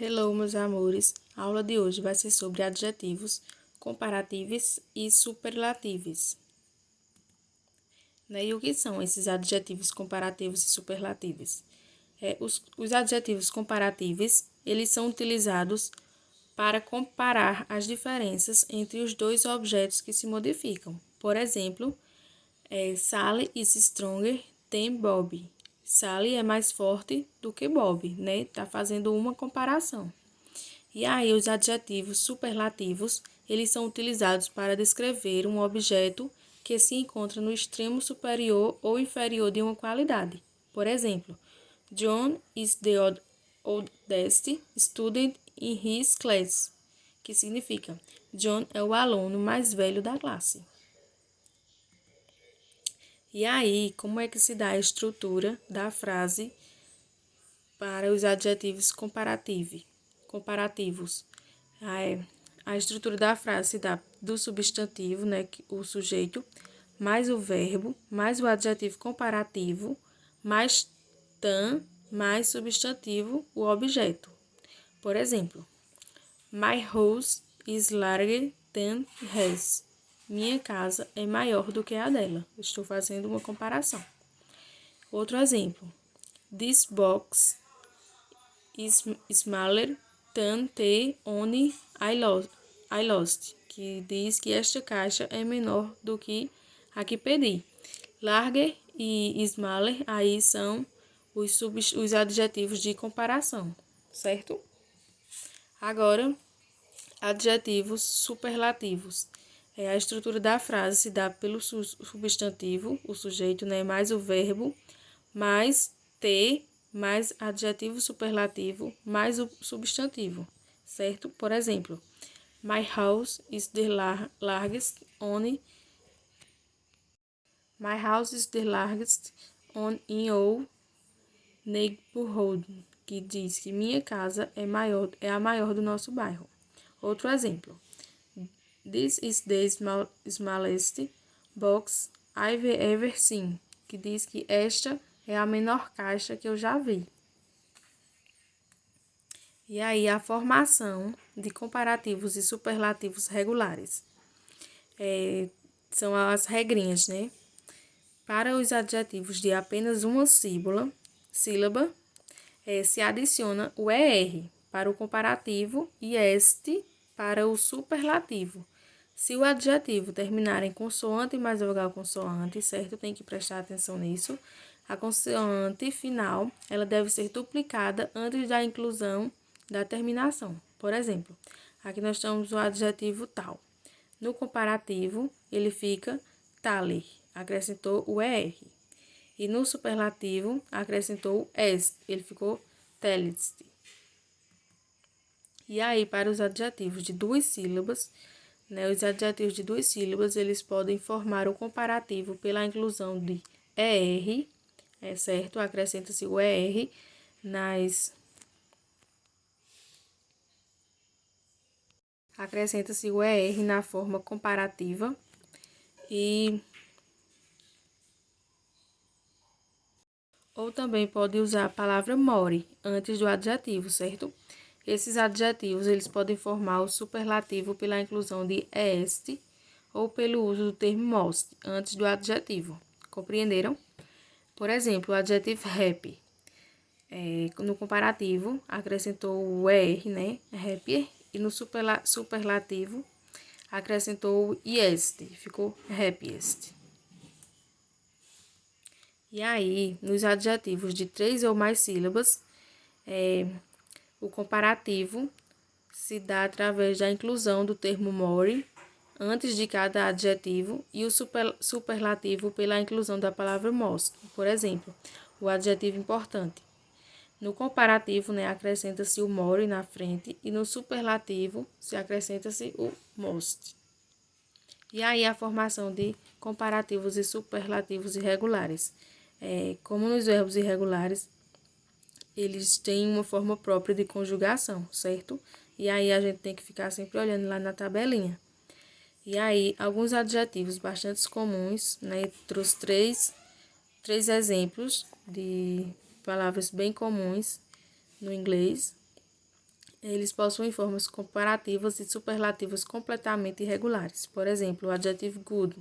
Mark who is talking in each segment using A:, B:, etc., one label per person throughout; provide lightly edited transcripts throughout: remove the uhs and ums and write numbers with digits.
A: Hello, meus amores. A aula de hoje vai ser sobre adjetivos comparativos e superlativos. E o que são esses adjetivos comparativos e superlativos? Os adjetivos comparativos, eles são utilizados para comparar as diferenças entre os dois objetos que se modificam. Por exemplo, Sally is stronger than Bob. Sally é mais forte do que Bob, né? Tá fazendo uma comparação. E aí, os adjetivos superlativos, eles são utilizados para descrever um objeto que se encontra no extremo superior ou inferior de uma qualidade. Por exemplo, John is the oldest student in his class, que significa John é o aluno mais velho da classe. E aí, como é que se dá a estrutura da frase para os adjetivos comparativos? A estrutura da frase se dá do substantivo, né, o sujeito, mais o verbo, mais o adjetivo comparativo, mais than, mais substantivo, o objeto. Por exemplo, My house is larger than his. Minha casa é maior do que a dela. Estou fazendo uma comparação. Outro exemplo. This box is smaller than the one I lost, que diz que esta caixa é menor do que a que pedi. Larger e smaller aí são os adjetivos de comparação, certo? Agora, adjetivos superlativos. A estrutura da frase se dá pelo substantivo, o sujeito, né, mais o verbo, mais ter, mais adjetivo superlativo, mais o substantivo, certo? Por exemplo, My house is the largest on My house is the largest in our neighborhood, que diz que minha casa é a maior do nosso bairro. Outro exemplo. This is the smallest box I've ever seen, que diz que esta é a menor caixa que eu já vi. E aí, a formação de comparativos e superlativos regulares. São as regrinhas, né? Para os adjetivos de apenas uma sílaba, se adiciona o ER para o comparativo e este para o superlativo. Se o adjetivo terminar em consoante mais vogal consoante, certo? Tem que prestar atenção nisso. A consoante final, ela deve ser duplicada antes da inclusão da terminação. Por exemplo, aqui nós temos o adjetivo tal. No comparativo, ele fica taler, acrescentou o ER. E no superlativo, acrescentou o est, ele ficou telest. E aí, para os adjetivos de duas sílabas, né, os adjetivos de duas sílabas, eles podem formar o comparativo pela inclusão de ER, certo? Acrescenta-se o ER Acrescenta-se o ER na forma comparativa ou também pode usar a palavra more antes do adjetivo, certo? Esses adjetivos, eles podem formar o superlativo pela inclusão de est ou pelo uso do termo most antes do adjetivo. Compreenderam? Por exemplo, o adjetivo happy. No comparativo, acrescentou o er, né? Happier. E no superlativo, acrescentou o iest, ficou happiest. E aí, nos adjetivos de 3 ou mais sílabas, o comparativo se dá através da inclusão do termo more antes de cada adjetivo e o superlativo pela inclusão da palavra most. Por exemplo, o adjetivo importante. No comparativo, né, acrescenta-se o more na frente e no superlativo se acrescenta-se o most. E aí a formação de comparativos e superlativos irregulares. Como nos verbos irregulares, eles têm uma forma própria de conjugação, certo? E aí a gente tem que ficar sempre olhando lá na tabelinha. E aí, alguns adjetivos bastante comuns, né? Trouxe três exemplos de palavras bem comuns no inglês. Eles possuem formas comparativas e superlativas completamente irregulares. Por exemplo, o adjetivo good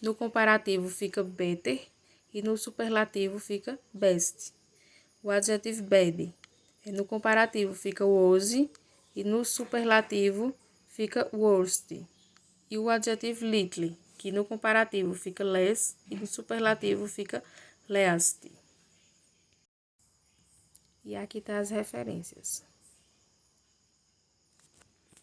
A: no comparativo fica better e no superlativo fica best. O adjetivo bad no comparativo fica worse e no superlativo fica worst. E o adjetivo little, que no comparativo fica less e no superlativo fica least. E aqui tá as referências.